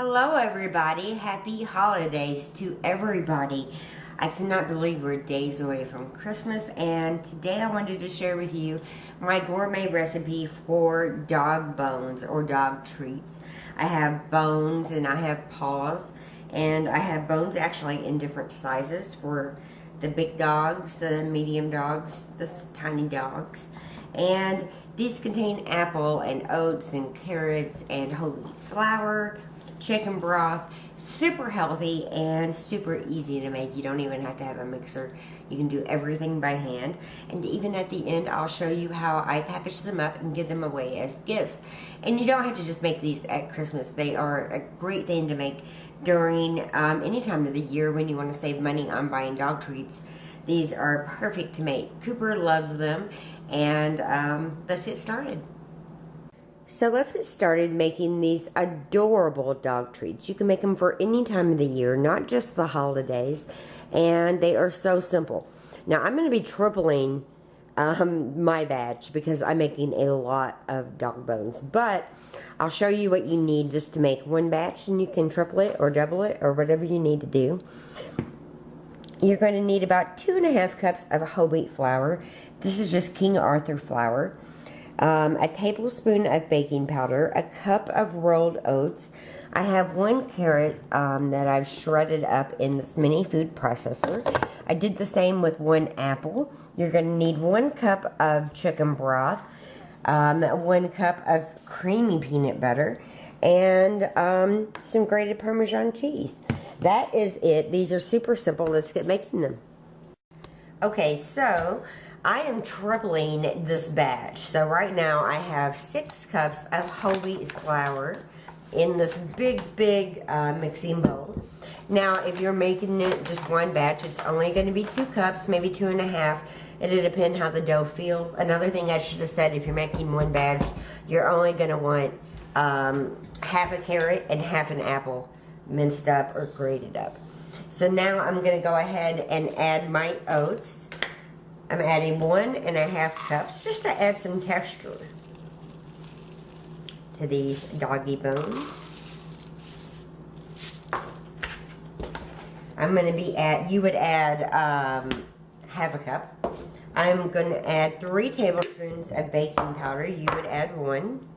Hello everybody, happy holidays to everybody. I cannot believe we're days away from Christmas, and today I wanted to share with you my gourmet recipe for dog bones or dog treats. I have bones and I have paws, and I have bones actually in different sizes for the big dogs, the medium dogs, the tiny dogs. And these contain apple and oats and carrots and whole wheat flour, chicken broth, super healthy and super easy to make. You don't even have to have a mixer. You can do everything by hand. And even at the end, I'll show you how I package them up and give them away as gifts. And you don't have to just make these at Christmas. They are a great thing to make during any time of the year when you want to save money on buying dog treats. These are perfect to make. Cooper loves them, and let's get started. So let's get started making these adorable dog treats. You can make them for any time of the year, not just the holidays, and they are so simple. Now I'm going to be tripling my batch because I'm making a lot of dog bones, but I'll show you what you need just to make one batch, and you can triple it or double it or whatever you need to do. You're going to need about 2.5 cups of whole wheat flour. This is just King Arthur flour. A tablespoon of baking powder, a cup of rolled oats. I have 1 carrot that I've shredded up in this mini food processor. I did the same with 1 apple. You're going to need 1 cup of chicken broth, 1 cup of creamy peanut butter, and some grated Parmesan cheese. That is it. These are super simple. Let's get making them. Okay, so I am tripling this batch. So right now I have 6 cups of whole wheat flour in this big mixing bowl. Now if you're making it just one batch, it's only going to be 2 cups, maybe 2.5. It'll depend how the dough feels. Another thing I should have said, if you're making one batch, you're only going to want half a carrot and half an apple minced up or grated up. So now I'm going to go ahead and add my oats. I'm adding 1.5 cups just to add some texture to these doggy bones. I'm going to be you would add half a cup. I'm going to add 3 tablespoons of baking powder. You would add 1.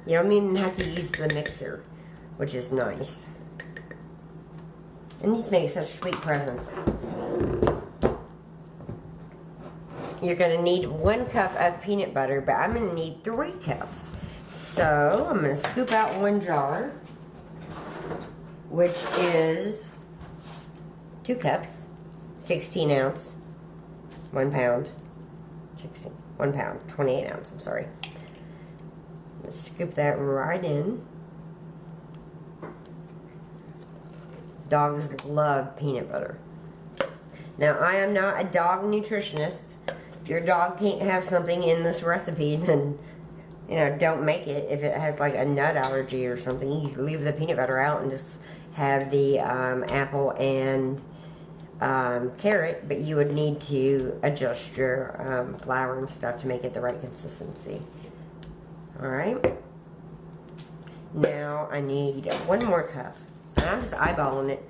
You don't even have to use the mixer, which is nice. And these make such sweet presents. You're going to need 1 cup of peanut butter, but I'm going to need 3 cups. So I'm going to scoop out 1 jar, which is 2 cups, 16 ounce, 1 pound, 1 pound, 28 ounce, I'm sorry. Let's scoop that right in. Dogs love peanut butter. Now, I am not a dog nutritionist. If your dog can't have something in this recipe, then, you know, don't make it. If it has like a nut allergy or something, you can leave the peanut butter out and just have the apple and carrot, but you would need to adjust your flour and stuff to make it the right consistency. Alright. Now, I need 1 more cup. And I'm just eyeballing it.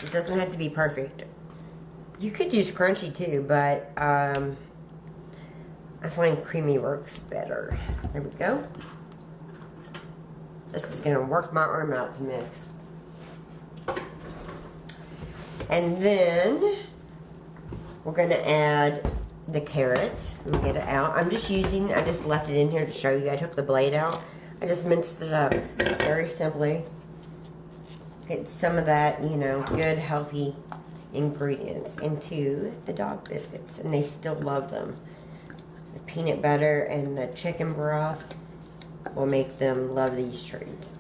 It doesn't have to be perfect. You could use crunchy too, but I find creamy works better. There we go. This is going to work my arm out to mix. And then we're going to add the carrot. Let me get it out. I just left it in here to show you. I took the blade out. I just minced it up very simply. Get some of that, you know, good healthy ingredients into the dog biscuits, and they still love them. The peanut butter and the chicken broth will make them love these treats.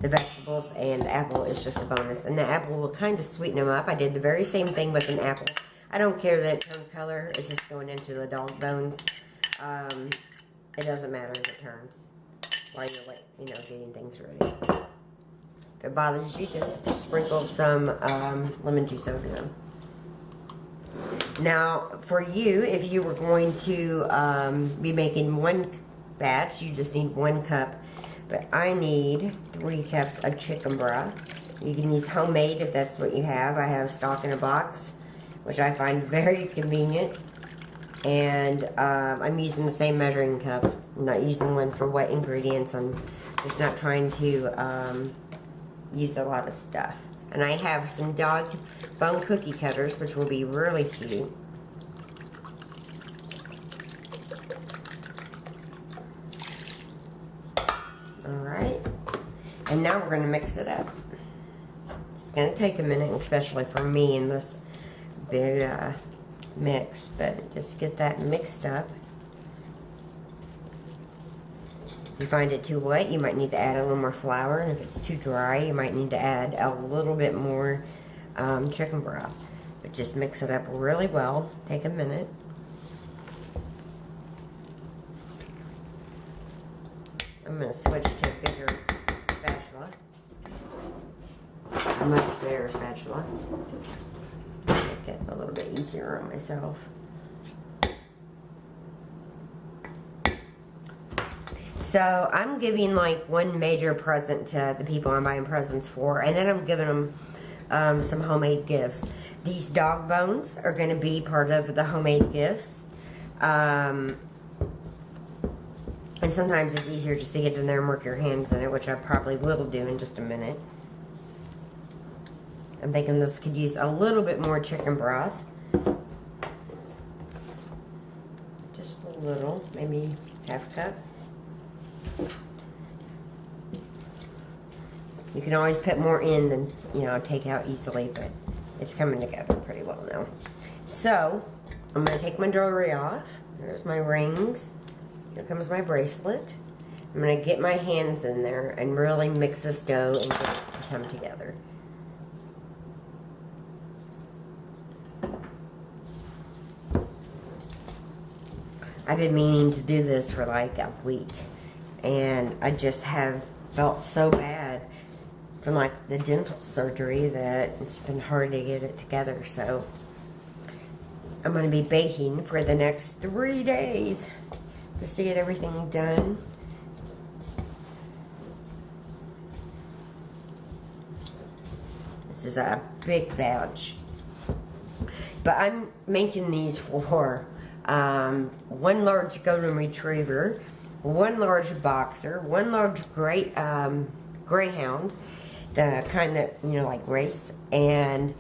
The vegetables and apple is just a bonus, and the apple will kind of sweeten them up. I did the very same thing with an apple. I don't care that it turned color. It's just going into the dog bones. It doesn't matter if it turns while you're, you know, getting things ready. If it bothers you, just sprinkle some lemon juice over them. Now, for you, if you were going to be making 1 batch, you just need 1 cup. But I need 3 cups of chicken broth. You can use homemade if that's what you have. I have stock in a box, which I find very convenient. And I'm using the same measuring cup. I'm not using one for wet ingredients. I'm just not trying to use a lot of stuff. And I have some dog bone cookie cutters, which will be really cute. Alright. And now we're going to mix it up. It's going to take a minute, especially for me in this big mix, but just get that mixed up. If you find it too wet, you might need to add a little more flour, and if it's too dry, you might need to add a little bit more chicken broth. But just mix it up really well. Take a minute. I'm going to switch to a bigger spatula. A much bigger spatula. Make it a little bit easier on myself. So I'm giving like one major present to the people I'm buying presents for, and then I'm giving them some homemade gifts. These dog bones are going to be part of the homemade gifts. And sometimes it's easier just to get in there and work your hands in it, which I probably will do in just a minute. I'm thinking this could use a little bit more chicken broth. Just a little, maybe half cup. You can always put more in than, you know, take out easily, but it's coming together pretty well now. So, I'm going to take my jewelry off. There's my rings. Here comes my bracelet. I'm going to get my hands in there and really mix this dough and get it to come together. I've been meaning to do this for like a week, and I just have felt so bad from like the dental surgery that it's been hard to get it together. So I'm going to be baking for the next 3 days just to get everything done. This is a big batch, but I'm making these for 1 large golden retriever, 1 large boxer, 1 large greyhound, the kind that, you know, like race, and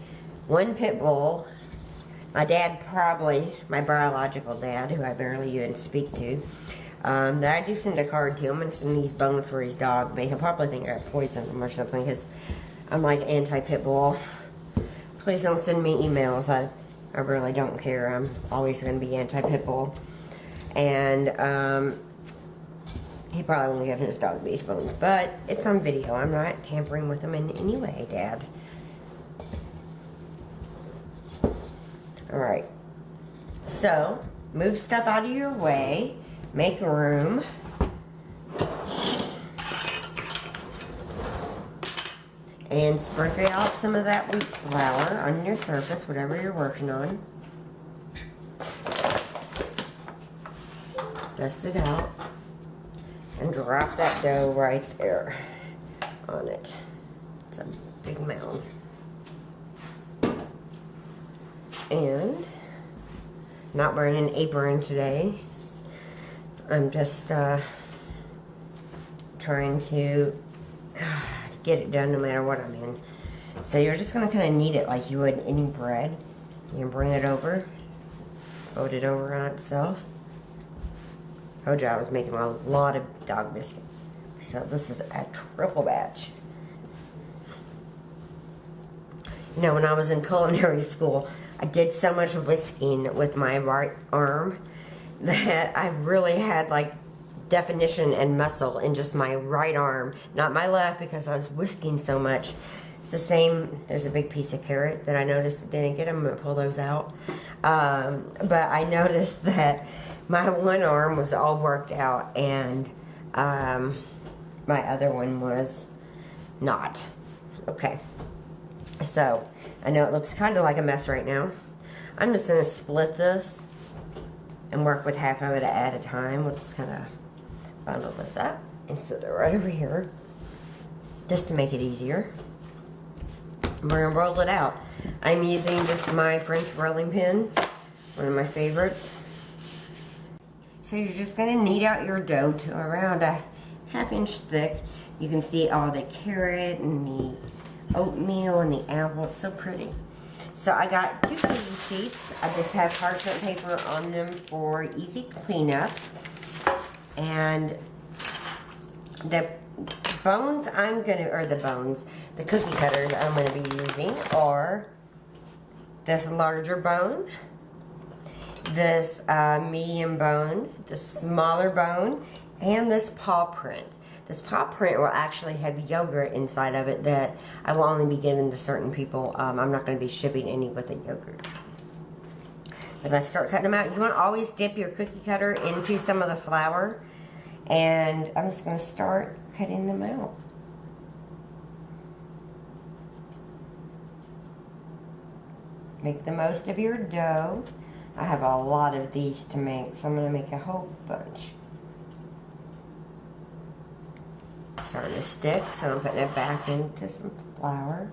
1 pit bull. My dad, probably my biological dad, who I barely even speak to, that I do send a card to. I'm going to send these bones for his dog, but he'll probably think I poisoned him or something, because I'm like anti-pit bull. Please don't send me emails. I really don't care. I'm always going to be anti-pit bull. And he probably won't give his dog these bones, but it's on video. I'm not tampering with them in any way, Dad. Alright. So, move stuff out of your way. Make room. And sprinkle out some of that wheat flour on your surface, whatever you're working on. Dust it out. And drop that dough right there on it. It's a big mound. And not wearing an apron today. I'm just trying to get it done no matter what I'm in. So you're just going to kind of knead it like you would any bread. You can bring it over, fold it over on itself. Told you I was making a lot of dog biscuits. So this is a triple batch. You know, when I was in culinary school, I did so much whisking with my right arm that I really had like definition and muscle in just my right arm, not my left, because I was whisking so much. It's the same. There's a big piece of carrot that I noticed didn't get. I'm going to pull those out. But I noticed that my one arm was all worked out, and my other one was not. Okay. So, I know it looks kind of like a mess right now. I'm just going to split this and work with half of it at a time. We'll just kind of bundle this up and set it right over here, just to make it easier. We're gonna roll it out. I'm using just my French rolling pin, one of my favorites. So you're just gonna knead out your dough to around a 1/2 inch thick. You can see all the carrot and the oatmeal and the apple. It's so pretty. So I got 2 cookie sheets. I just have parchment paper on them for easy cleanup. And the bones the cookie cutters I'm gonna be using are this larger bone, this medium bone, the smaller bone, and this paw print. This paw print will actually have yogurt inside of it that I will only be giving to certain people. I'm not going to be shipping any with the yogurt. But let's start cutting them out. You want to always dip your cookie cutter into some of the flour. And I'm just going to start cutting them out. Make the most of your dough. I have a lot of these to make, so I'm going to make a whole bunch. Starting to stick, so I'm putting it back into some flour.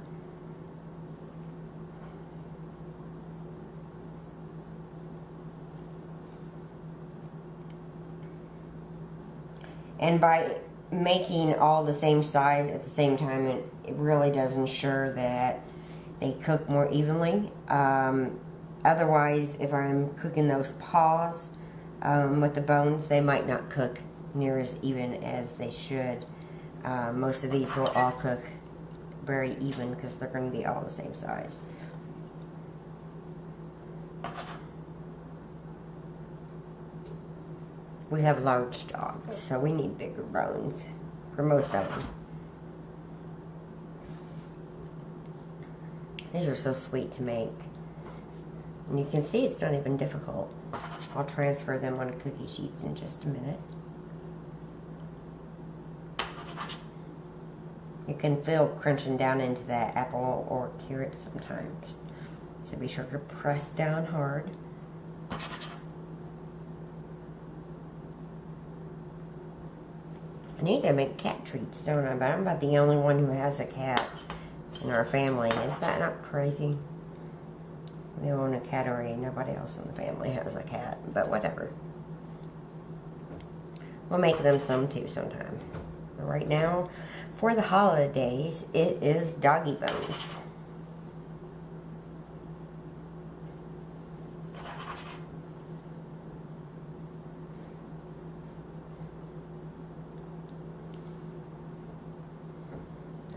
And by making all the same size at the same time, it really does ensure that they cook more evenly. Otherwise, if I'm cooking those paws with the bones, they might not cook near as even as they should. Most of these will all cook very even because they're going to be all the same size. We have large dogs, so we need bigger bones for most of them. These are so sweet to make. And you can see it's not even difficult. I'll transfer them on cookie sheets in just a minute. You can feel crunching down into that apple or carrot sometimes. So be sure to press down hard. I need to make cat treats, don't I? But I'm about the only one who has a cat in our family. Is that not crazy? We own a cat already. Nobody else in the family has a cat. But whatever. We'll make them some too sometime. But right now, for the holidays, it is doggy bones.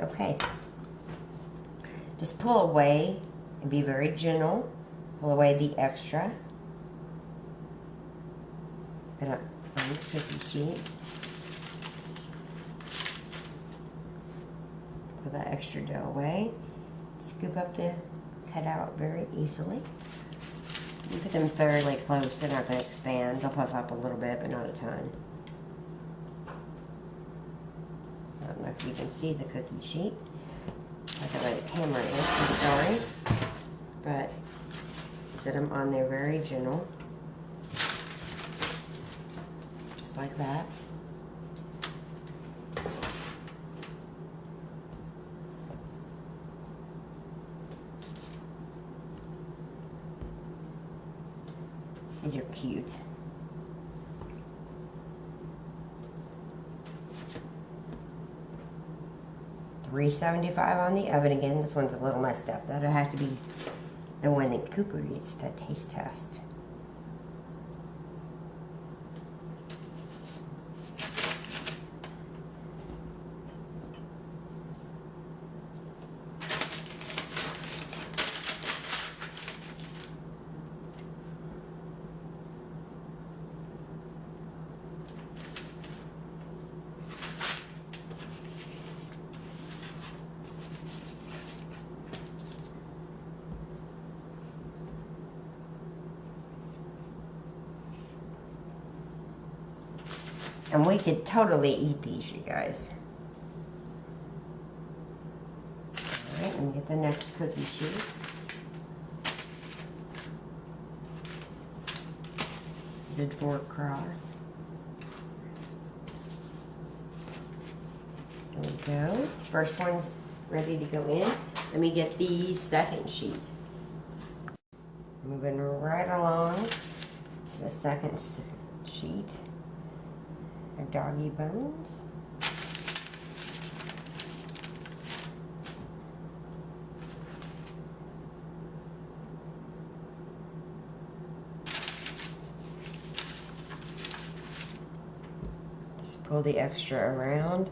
Okay. Just pull away and be very gentle. Pull away the extra. Put it on the cookie sheet. Pull that extra dough away. Scoop up the cutout very easily. You put them fairly close. They're not going to expand. They'll puff up a little bit, but not a ton. I don't know if you can see the cookie sheet. I don't know where the camera is, I'm sorry. But set them on there very gentle. Just like that. These are cute. $3.75 on the oven again. This one's a little messed up. That'll have to be the one that Cooper eats to taste test. And we could totally eat these, you guys. Alright, let me get the next cookie sheet. Did 4 across. go. First one's ready to go in. Let me get the second sheet. Moving right along to the second sheet of Doggy bones. Just pull the extra around.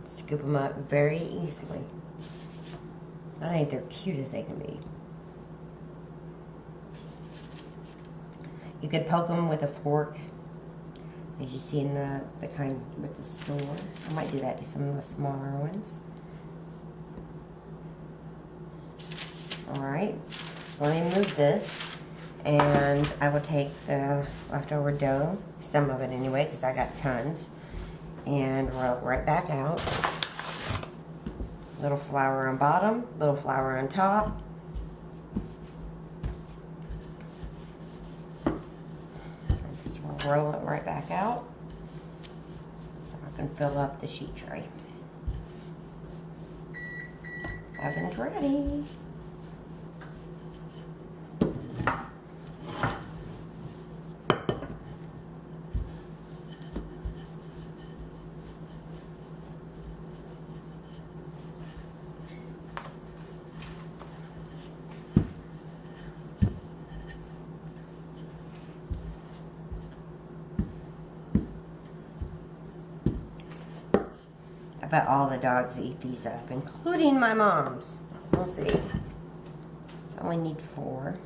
Scoop them up very easily. I think they're cute as they can be. You could poke them with a fork, as you see in the kind with the store. I might do that to some of the smaller ones. Alright, so let me move this, and I will take the leftover dough, some of it anyway, because I got tons, and roll it right back out. Little flour on bottom, little flour on top. Roll it right back out so I can fill up the sheet tray. Oven's ready. I bet all the dogs eat these up, including my mom's. We'll see. So I only need 4.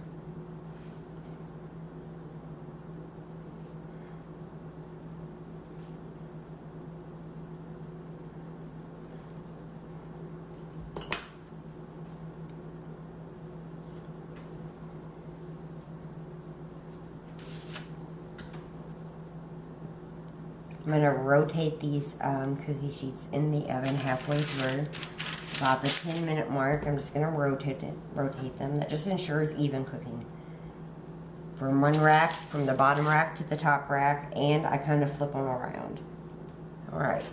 I'm going to rotate these cookie sheets in the oven halfway through. About the 10-minute mark, I'm just going to rotate them. That just ensures even cooking. From one rack, from the bottom rack to the top rack, and I kind of flip them around. Alright.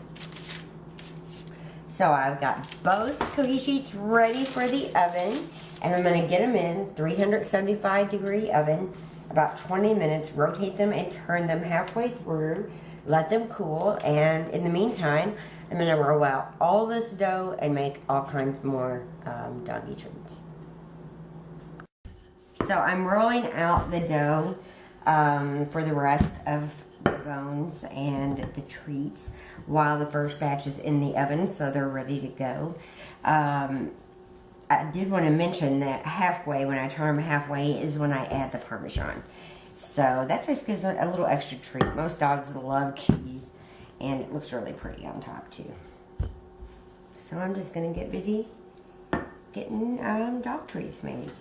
So I've got both cookie sheets ready for the oven, and I'm going to get them in 375-degree oven, about 20 minutes, rotate them and turn them halfway through. Let them cool, and in the meantime, I'm going to roll out all this dough and make all kinds more doggy treats. So I'm rolling out the dough for the rest of the bones and the treats while the first batch is in the oven, so they're ready to go. I did want to mention that halfway, when I turn them halfway, is when I add the Parmesan. So that just gives a little extra treat. Most dogs love cheese, and it looks really pretty on top too. So I'm just going to get busy getting dog treats made.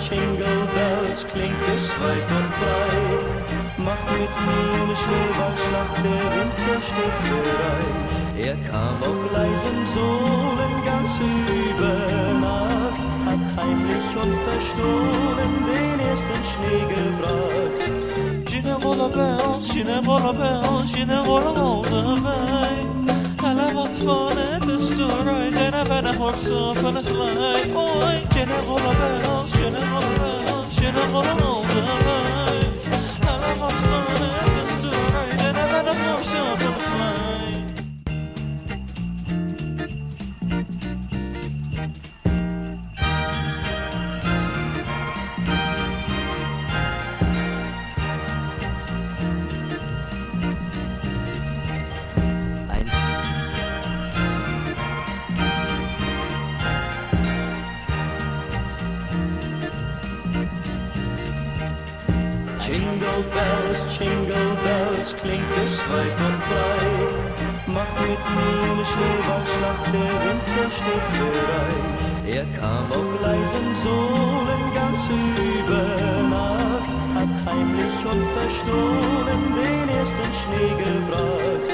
Jingle bells, klingt es weit und breit. Mach mit mir eine Schneeballschlacht, der Winter steht bereit. Kam auf leisen Sohlen ganz über Nacht, hat heimlich und verstohlen den ersten Schnee gebracht. Jingle bells, jingle bells, jingle all the way. Alla watfane testurai, dena vana horso fana slide. Oi, jingle bells, jingle bells, jingle all the way. Alla watfane testurai, dena vana horso fana slide. Jingle Bells, klingt es weit und breit. Mach mit mir ne Schneeballschlacht, der Winter steht bereit. Er kam auf leisen Sohlen ganz über Nacht, hat heimlich und verstohlen den ersten Schnee gebracht.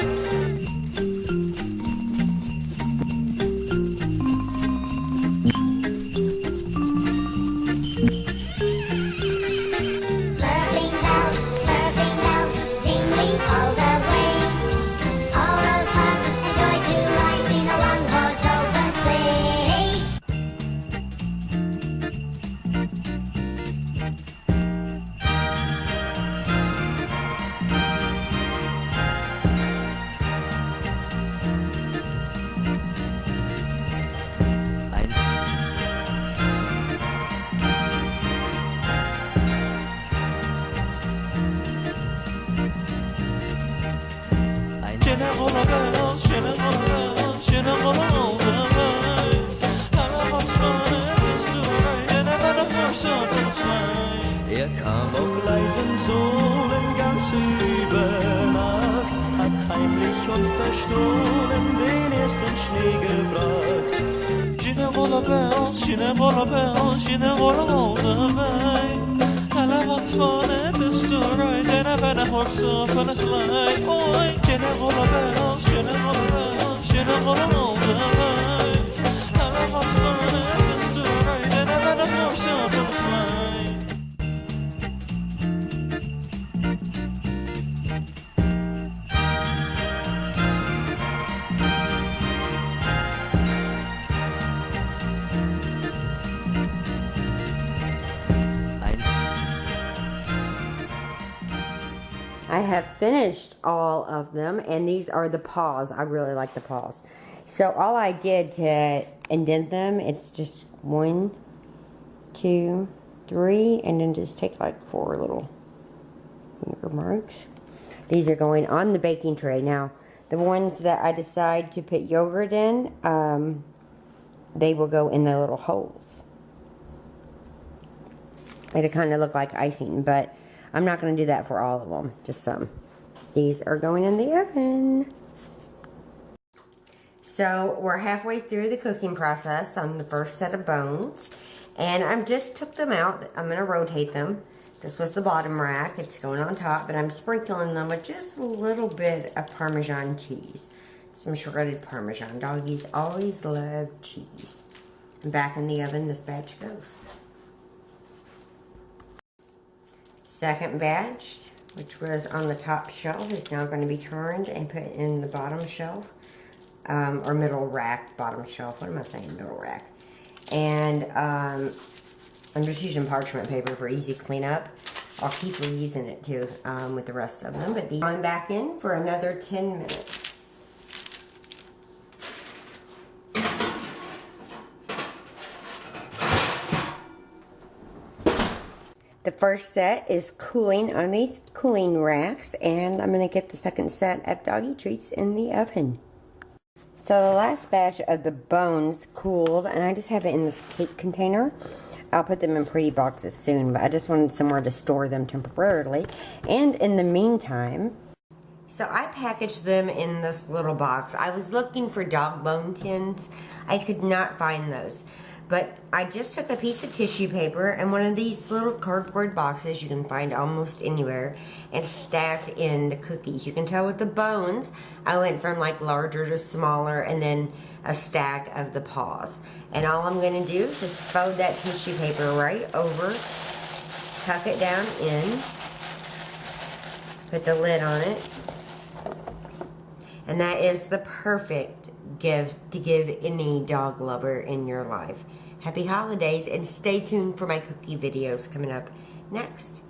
Er kam auf leisen Sohlen ganz über Nacht, hat heimlich und verstohlen den ersten Schnee gebracht. Jingle bells, jingle bells, jingle all the way. Alla wat van het is te rijden en bij de horse van een sleigh. Oi, jingle bells, jingle bells, jingle all the way. Alla wat van het is te rijden en bij de horse van een sleigh. I have finished all of them, and these are the paws. I really like the paws. So all I did to indent them, it's just 1, 2, 3, and then just take like 4 little finger marks. These are going on the baking tray. Now, the ones that I decide to put yogurt in, they will go in the little holes. It'll kind of look like icing, but I'm not going to do that for all of them, just some. These are going in the oven. So we're halfway through the cooking process on the first set of bones. And I just took them out. I'm going to rotate them. This was the bottom rack. It's going on top, but I'm sprinkling them with just a little bit of Parmesan cheese. Some shredded Parmesan. Doggies always love cheese. And back in the oven this batch goes. Second batch, which was on the top shelf, is now going to be turned and put in the bottom shelf, or middle rack, bottom shelf. What am I saying? Middle rack. And I'm just using parchment paper for easy cleanup. I'll keep reusing it too with the rest of them. But these going back in for another 10 minutes. The first set is cooling on these cooling racks, and I'm going to get the second set of doggy treats in the oven. So the last batch of the bones cooled, and I just have it in this cake container. I'll put them in pretty boxes soon, but I just wanted somewhere to store them temporarily. And in the meantime, so I packaged them in this little box. I was looking for dog bone tins. I could not find those. But I just took a piece of tissue paper and one of these little cardboard boxes you can find almost anywhere and stacked in the cookies. You can tell with the bones, I went from like larger to smaller and then a stack of the paws. And all I'm going to do is just fold that tissue paper right over, tuck it down in, put the lid on it, and that is the perfect gift to give any dog lover in your life. Happy holidays, and stay tuned for my cookie videos coming up next.